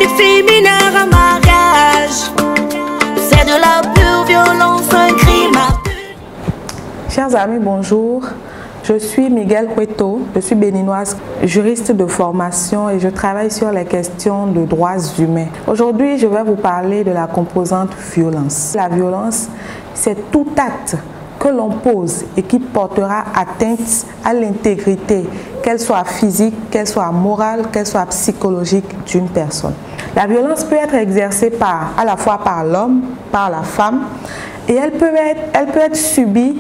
suffit mineur un mariage. C'est de la pure violence, un crime. Chers amis, bonjour. Je suis Miguel Hueto, je suis béninoise, juriste de formation et je travaille sur les questions de droits humains. Aujourd'hui, je vais vous parler de la composante violence. La violence, c'est tout acte que l'on pose et qui portera atteinte à l'intégrité, qu'elle soit physique, qu'elle soit morale, qu'elle soit psychologique d'une personne. La violence peut être exercée à la fois par l'homme, par la femme, et elle peut être subie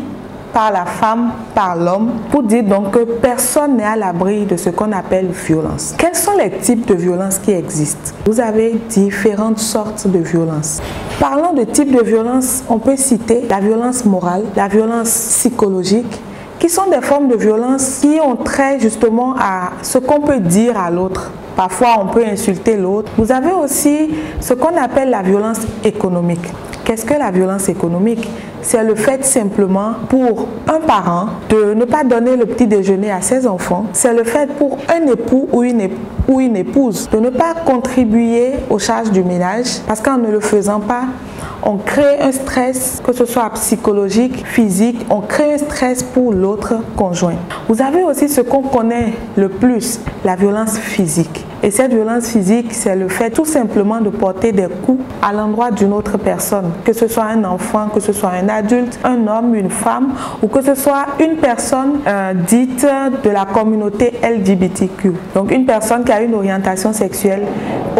par la femme, par l'homme, pour dire donc que personne n'est à l'abri de ce qu'on appelle violence. Quels sont les types de violence qui existent? Vous avez différentes sortes de violence. Parlant de types de violence, on peut citer la violence morale, la violence psychologique, qui sont des formes de violence qui ont trait justement à ce qu'on peut dire à l'autre. Parfois, on peut insulter l'autre. Vous avez aussi ce qu'on appelle la violence économique. Qu'est-ce que la violence économique? C'est le fait simplement pour un parent de ne pas donner le petit déjeuner à ses enfants. C'est le fait pour un époux ou une épouse de ne pas contribuer aux charges du ménage parce qu'en ne le faisant pas, on crée un stress, que ce soit psychologique, physique, on crée un stress pour l'autre conjoint. Vous avez aussi ce qu'on connaît le plus, la violence physique. Et cette violence physique, c'est le fait tout simplement de porter des coups à l'endroit d'une autre personne, que ce soit un enfant, que ce soit un adulte, un homme, une femme, ou que ce soit une personne dite de la communauté LGBTQ. Donc une personne qui a une orientation sexuelle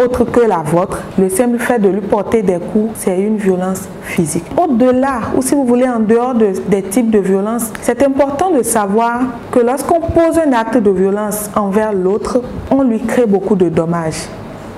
autre que la vôtre, le simple fait de lui porter des coups, c'est une violence physique. Au-delà, ou si vous voulez en dehors des types de violence, c'est important de savoir que lorsqu'on pose un acte de violence envers l'autre, on lui crée beaucoup de dommages.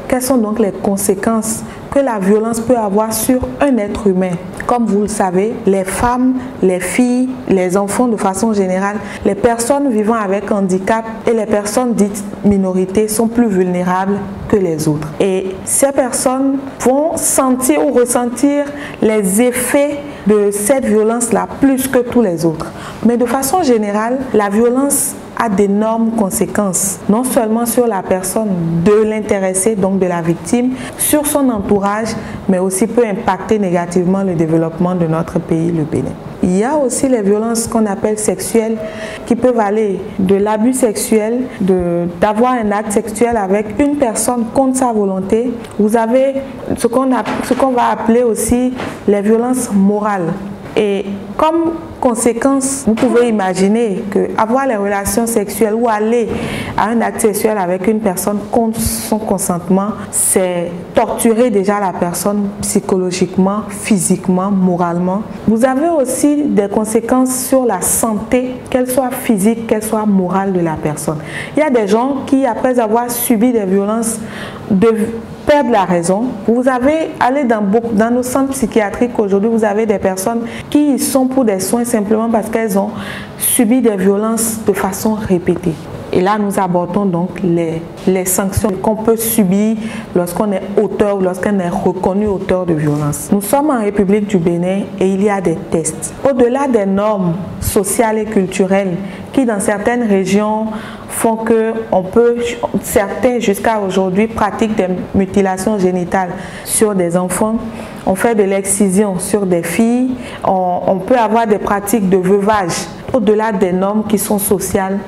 Quelles sont donc les conséquences que la violence peut avoir sur un être humain? Comme vous le savez, les femmes, les filles, les enfants de façon générale, les personnes vivant avec handicap et les personnes dites minorités sont plus vulnérables que les autres. Et ces personnes vont sentir ou ressentir les effets de cette violence-là plus que tous les autres. Mais de façon générale, la violence a d'énormes conséquences, non seulement sur la personne de l'intéressé, donc de la victime, sur son entourage, mais aussi peut impacter négativement le développement de notre pays, le Bénin. Il y a aussi les violences qu'on appelle sexuelles, qui peuvent aller de l'abus sexuel, d'avoir un acte sexuel avec une personne contre sa volonté. Vous avez ce qu'on va appeler aussi les violences morales. Et comme conséquence, vous pouvez imaginer que avoir les relations sexuelles ou aller à un acte sexuel avec une personne contre son consentement, c'est torturer déjà la personne psychologiquement, physiquement, moralement. Vous avez aussi des conséquences sur la santé, qu'elle soit physique, qu'elle soit morale de la personne. Il y a des gens qui, après avoir subi des violences, perdent la raison. Vous avez allé dans nos centres psychiatriques aujourd'hui, vous avez des personnes qui y sont pour des soins simplement parce qu'elles ont subi des violences de façon répétée. Et là, nous abordons donc les sanctions qu'on peut subir lorsqu'on est auteur ou lorsqu'on est reconnu auteur de violence. Nous sommes en République du Bénin et il y a des tests. Au-delà des normes sociales et culturelles qui, dans certaines régions, font que certains jusqu'à aujourd'hui pratiquent des mutilations génitales sur des enfants. On fait de l'excision sur des filles. On peut avoir des pratiques de veuvage. Au-delà des normes qui sont sociales,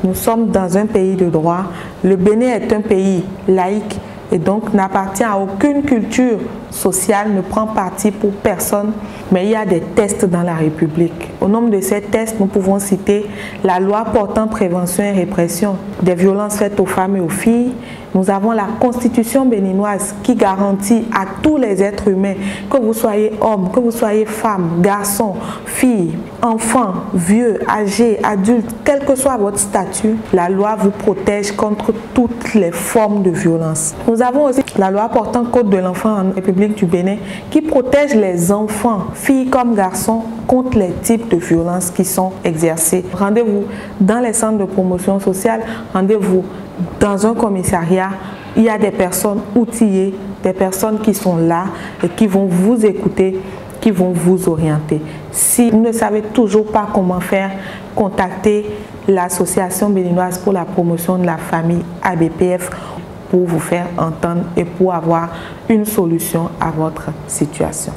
nous sommes dans un pays de droit. Le Bénin est un pays laïque et donc n'appartient à aucune culture sociale, ne prend parti pour personne. Mais il y a des tests dans la République. Au nombre de ces tests, nous pouvons citer la loi portant prévention et répression des violences faites aux femmes et aux filles. Nous avons la Constitution béninoise qui garantit à tous les êtres humains, que vous soyez homme, que vous soyez femme, garçon, fille, enfant, vieux, âgé, adulte, quel que soit votre statut, la loi vous protège contre toutes les formes de violence. Nous avons aussi la loi portant code de l'enfant en République du Bénin qui protège les enfants, filles comme garçons, contre les types de violences qui sont exercées. Rendez-vous dans les centres de promotion sociale, rendez-vous dans un commissariat, il y a des personnes outillées, des personnes qui sont là et qui vont vous écouter, qui vont vous orienter. Si vous ne savez toujours pas comment faire, contactez l'Association béninoise pour la promotion de la famille ABPF pour vous faire entendre et pour avoir une solution à votre situation.